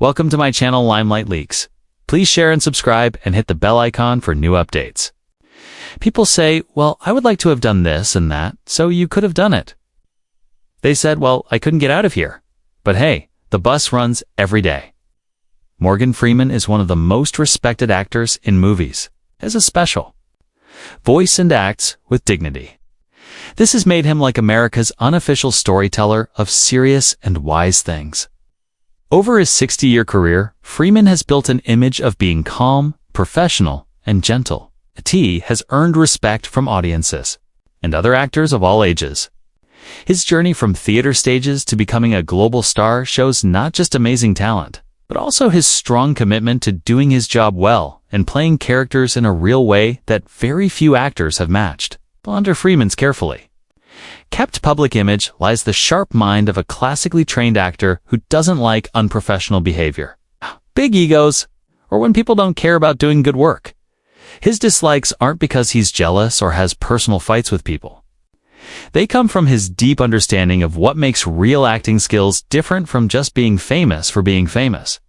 Welcome to my channel Limelight Leaks. Please share and subscribe and hit the bell icon for new updates. People say, well, I would like to have done this and that, so you could have done it. They said, well, I couldn't get out of here. But hey, the bus runs every day. Morgan Freeman is one of the most respected actors in movies, as a special voice and acts with dignity. This has made him like America's unofficial storyteller of serious and wise things. Over his 60-year career, Freeman has built an image of being calm, professional, and gentle. He has earned respect from audiences and other actors of all ages. His journey from theater stages to becoming a global star shows not just amazing talent, but also his strong commitment to doing his job well and playing characters in a real way that very few actors have matched. Under Freeman's carefully kept public image lies the sharp mind of a classically trained actor who doesn't like unprofessional behavior, big egos, or when people don't care about doing good work. His dislikes aren't because he's jealous or has personal fights with people. They come from his deep understanding of what makes real acting skills different from just being famous for being famous.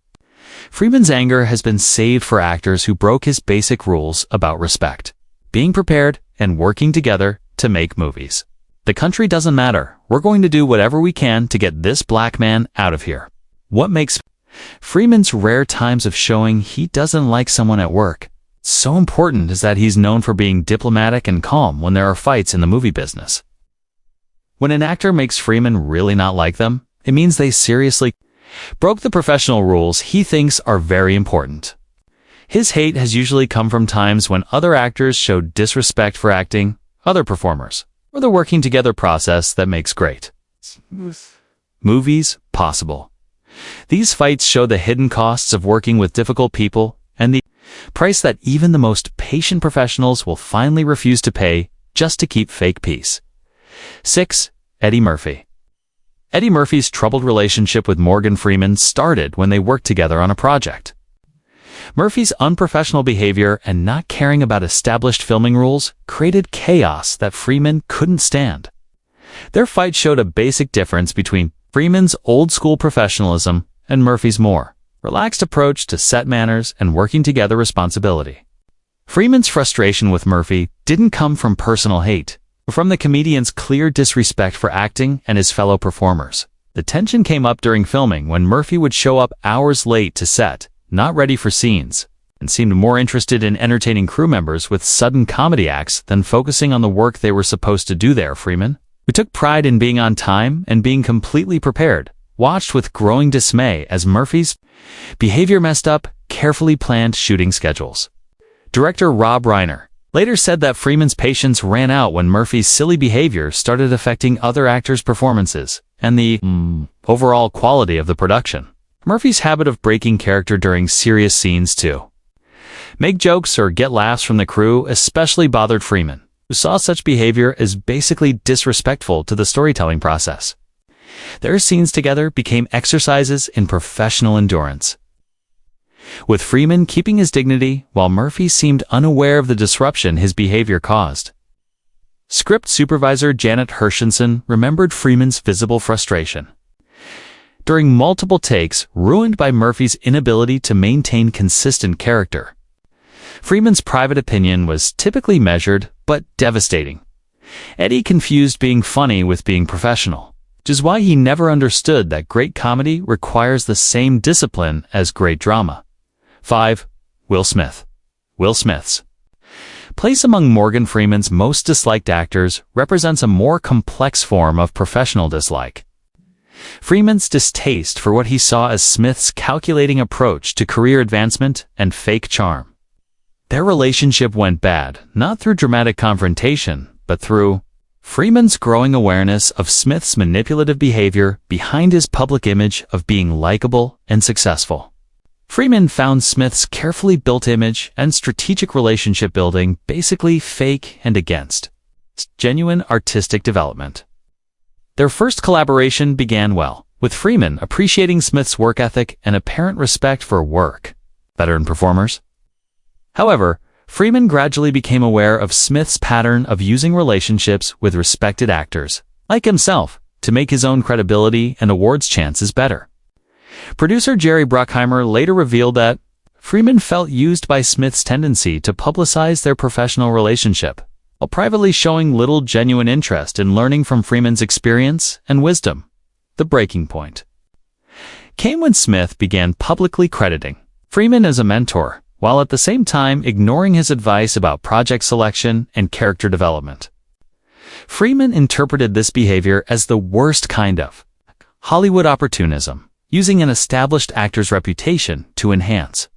Freeman's anger has been saved for actors who broke his basic rules about respect, being prepared, and working together to make movies. The country doesn't matter. We're going to do whatever we can to get this black man out of here. What makes Freeman's rare times of showing he doesn't like someone at work so important is that he's known for being diplomatic and calm when there are fights in the movie business. When an actor makes Freeman really not like them, it means they seriously broke the professional rules he thinks are very important. His hate has usually come from times when other actors showed disrespect for acting, other performers, or the working together process that makes great movies possible. These fights show the hidden costs of working with difficult people and the price that even the most patient professionals will finally refuse to pay just to keep fake peace. 6. Eddie Murphy. Eddie Murphy's troubled relationship with Morgan Freeman started when they worked together on a project. Murphy's unprofessional behavior and not caring about established filming rules created chaos that Freeman couldn't stand. Their fight showed a basic difference between Freeman's old-school professionalism and Murphy's more relaxed approach to set manners and working together responsibility. Freeman's frustration with Murphy didn't come from personal hate, but from the comedian's clear disrespect for acting and his fellow performers. The tension came up during filming when Murphy would show up hours late to set, not ready for scenes, and seemed more interested in entertaining crew members with sudden comedy acts than focusing on the work they were supposed to do there. Freeman, who took pride in being on time and being completely prepared, watched with growing dismay as Murphy's behavior messed up carefully planned shooting schedules. Director Rob Reiner later said that Freeman's patience ran out when Murphy's silly behavior started affecting other actors' performances and the overall quality of the production. Murphy's habit of breaking character during serious scenes to make jokes or get laughs from the crew especially bothered Freeman, who saw such behavior as basically disrespectful to the storytelling process. Their scenes together became exercises in professional endurance, with Freeman keeping his dignity while Murphy seemed unaware of the disruption his behavior caused. Script supervisor Janet Hershenson remembered Freeman's visible frustration during multiple takes ruined by Murphy's inability to maintain consistent character. Freeman's private opinion was typically measured but devastating. Eddie confused being funny with being professional, which is why he never understood that great comedy requires the same discipline as great drama. 5. Will Smith. Will Smith's place among Morgan Freeman's most disliked actors represents a more complex form of professional dislike. Freeman's distaste for what he saw as Smith's calculating approach to career advancement and fake charm. Their relationship went bad, not through dramatic confrontation, but through Freeman's growing awareness of Smith's manipulative behavior behind his public image of being likable and successful. Freeman found Smith's carefully built image and strategic relationship building basically fake and against genuine artistic development. Their first collaboration began well, with Freeman appreciating Smith's work ethic and apparent respect for veteran performers. However, Freeman gradually became aware of Smith's pattern of using relationships with respected actors, like himself, to make his own credibility and awards chances better. Producer Jerry Bruckheimer later revealed that Freeman felt used by Smith's tendency to publicize their professional relationship, while privately showing little genuine interest in learning from Freeman's experience and wisdom. The breaking point came when Smith began publicly crediting Freeman as a mentor, while at the same time ignoring his advice about project selection and character development. Freeman interpreted this behavior as the worst kind of Hollywood opportunism, using an established actor's reputation to enhance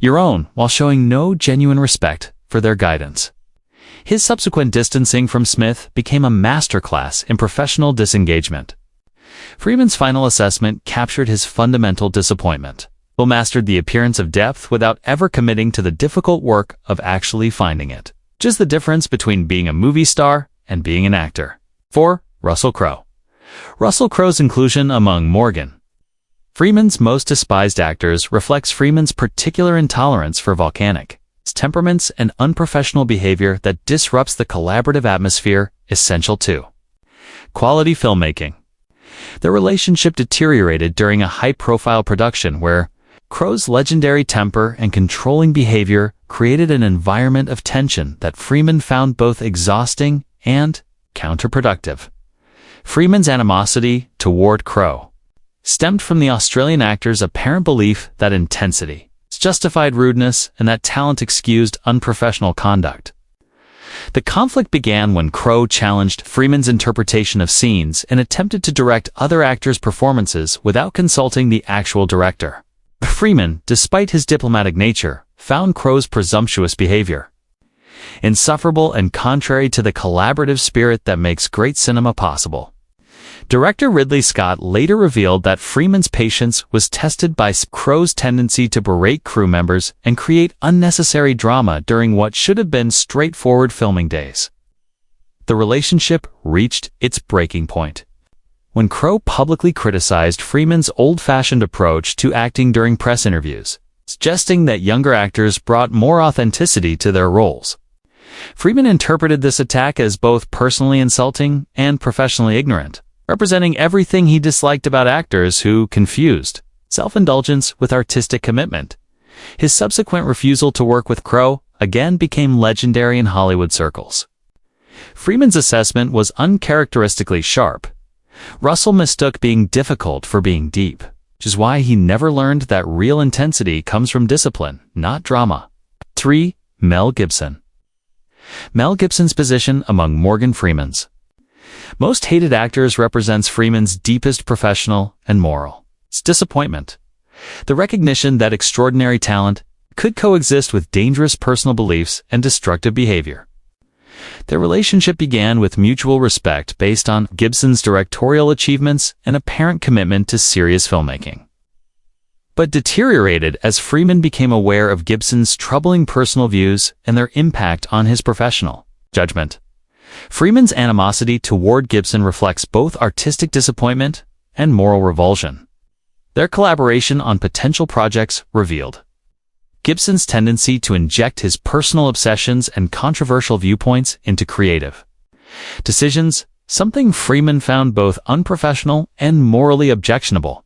your own while showing no genuine respect for their guidance. His subsequent distancing from Smith became a masterclass in professional disengagement. Freeman's final assessment captured his fundamental disappointment. Will mastered the appearance of depth without ever committing to the difficult work of actually finding it. Just the difference between being a movie star and being an actor. 4. Russell Crowe. Russell Crowe's inclusion among Morgan Freeman's most despised actors reflects Freeman's particular intolerance for volcanic temperaments and unprofessional behavior that disrupts the collaborative atmosphere essential to quality filmmaking. Their relationship deteriorated during a high-profile production where Crowe's legendary temper and controlling behavior created an environment of tension that Freeman found both exhausting and counterproductive. Freeman's animosity toward Crowe stemmed from the Australian actor's apparent belief that intensity justified rudeness and that talent excused unprofessional conduct. The conflict began when Crowe challenged Freeman's interpretation of scenes and attempted to direct other actors' performances without consulting the actual director. Freeman, despite his diplomatic nature, found Crowe's presumptuous behavior insufferable and contrary to the collaborative spirit that makes great cinema possible. Director Ridley Scott later revealed that Freeman's patience was tested by Crowe's tendency to berate crew members and create unnecessary drama during what should have been straightforward filming days. The relationship reached its breaking point when Crowe publicly criticized Freeman's old-fashioned approach to acting during press interviews, suggesting that younger actors brought more authenticity to their roles. Freeman interpreted this attack as both personally insulting and professionally ignorant, representing everything he disliked about actors who confused self-indulgence with artistic commitment. His subsequent refusal to work with Crowe again became legendary in Hollywood circles. Freeman's assessment was uncharacteristically sharp. Russell mistook being difficult for being deep, which is why he never learned that real intensity comes from discipline, not drama. 3. Mel Gibson. Mel Gibson's position among Morgan Freeman's most hated actors represents Freeman's deepest professional and moral disappointment. The recognition that extraordinary talent could coexist with dangerous personal beliefs and destructive behavior. Their relationship began with mutual respect based on Gibson's directorial achievements and apparent commitment to serious filmmaking, but deteriorated as Freeman became aware of Gibson's troubling personal views and their impact on his professional judgment. Freeman's animosity toward Gibson reflects both artistic disappointment and moral revulsion. Their collaboration on potential projects revealed Gibson's tendency to inject his personal obsessions and controversial viewpoints into creative decisions, something Freeman found both unprofessional and morally objectionable.